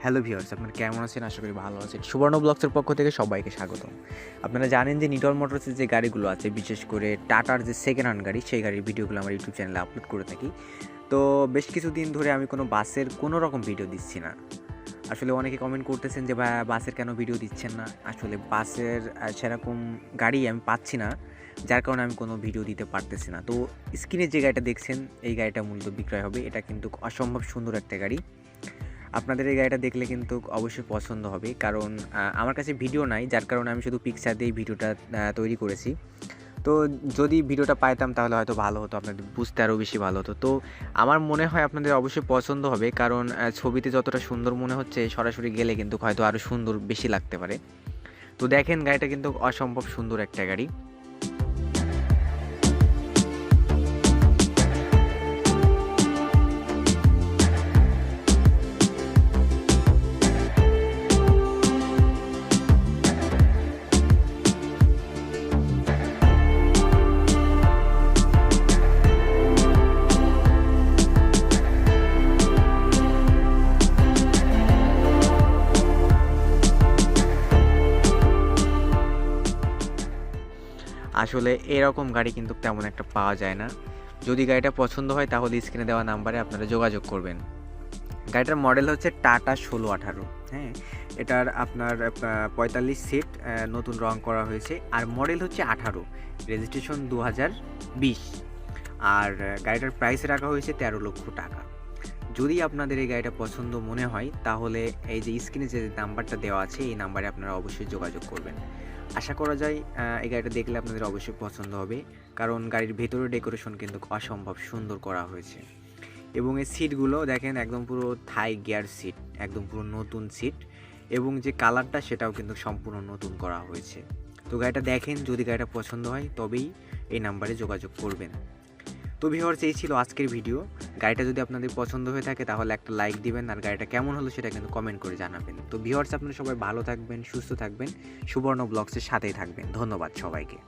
Hello viewers, আপনারা কেমন আছেন? আশা করি ভালো আছেন। সুবর্ণ ব্লগসের পক্ষ থেকে সবাইকে স্বাগতম। আপনারা জানেন যে নিটল মোটরসের যে গাড়িগুলো আছে, বিশেষ করে টাটার যে সেকেন্ড হ্যান্ড গাড়ি, সেই গাড়ির ভিডিওগুলো আমার ইউটিউব চ্যানেলে আপলোড করে থাকি। তো বেশ কিছুদিন ধরে আমি কোনো বাসের কোনো রকম ভিডিও দিচ্ছি না। আসলে অনেকে কমেন্ট করতেছেন যে ভাই বাসের কেন ভিডিও দিচ্ছেন না? আসলে বাসের সেরকম গাড়ি আমি পাচ্ছি না, যার কারণে আমি কোনো ভিডিও দিতে পারতেছি না। তো স্ক্রিনে যে গাড়িটা দেখছেন, এই গাড়িটা মূলত বিক্রয় হবে। এটা কিন্তু অসম্ভব সুন্দর একটা গাড়ি। আপনাদের এই গাড়িটা দেখলে কিন্তু অবশ্যই পছন্দ হবে, কারণ আমার কাছে ভিডিও নাই, যার কারণে আমি শুধু পিকচার দিয়েই ভিডিওটা তৈরি করেছি। তো যদি ভিডিওটা পাইতাম তাহলে হয়তো ভালো হতো, আপনাদের বুঝতে আরও বেশি ভালো হতো। তো আমার মনে হয় আপনাদের অবশ্যই পছন্দ হবে, কারণ ছবিতে যতটা সুন্দর মনে হচ্ছে সরাসরি গেলে কিন্তু হয়তো আরও সুন্দর বেশি লাগতে পারে। তো দেখেন, গাড়িটা কিন্তু অসম্ভব সুন্দর একটা গাড়ি। আসলে এরকম গাড়ি কিন্তু তেমন একটা পাওয়া যায় না। যদি গাড়িটা পছন্দ হয় তাহলে স্ক্রিনে দেওয়া নাম্বারে আপনারা যোগাযোগ করবেন। গাড়িটার মডেল হচ্ছে টাটা 1618। হ্যাঁ, এটার আপনার 45 সিট, নতুন রং করা হয়েছে। আর মডেল হচ্ছে 18, রেজিস্ট্রেশন 2020। আর গাড়িটার প্রাইস রাখা হয়েছে 13 লক্ষ টাকা। যদি আপনাদের এই গাড়িটা পছন্দ মনে হয় তাহলে এই যে স্ক্রিনে যে নাম্বারটা দেওয়া আছে, এই নাম্বারে আপনারা অবশ্যই যোগাযোগ করবেন। আশা করা যায় এই গাড়িটা দেখলে আপনাদের অবশ্যই পছন্দ হবে, কারণ গাড়ির ভেতরে ডেকোরেশন কিন্তু অসম্ভব সুন্দর করা হয়েছে। এবং এই সিটগুলো দেখেন, একদম পুরো থাই গিয়ার সিট, একদম পুরো নতুন সিট। এবং যে কালারটা সেটাও কিন্তু সম্পূর্ণ নতুন করা হয়েছে। তো গাড়িটা দেখেন, যদি গাড়িটা পছন্দ হয় তবেই এই নাম্বারে যোগাযোগ করবেন। তো ভিউয়ার্স, এই ছিল আজকের ভিডিও। গাড়িটা যদি আপনাদের পছন্দ হয়ে থাকে তাহলে একটা লাইক দিবেন, আর গাড়িটা কেমন হলো সেটা কিন্তু কমেন্ট করে জানাবেন। তো ভিউয়ার্স, আপনারা সবাই ভালো থাকবেন, সুস্থ থাকবেন, সুবর্ণ ব্লগসের সাথেই থাকবেন। ধন্যবাদ সবাইকে।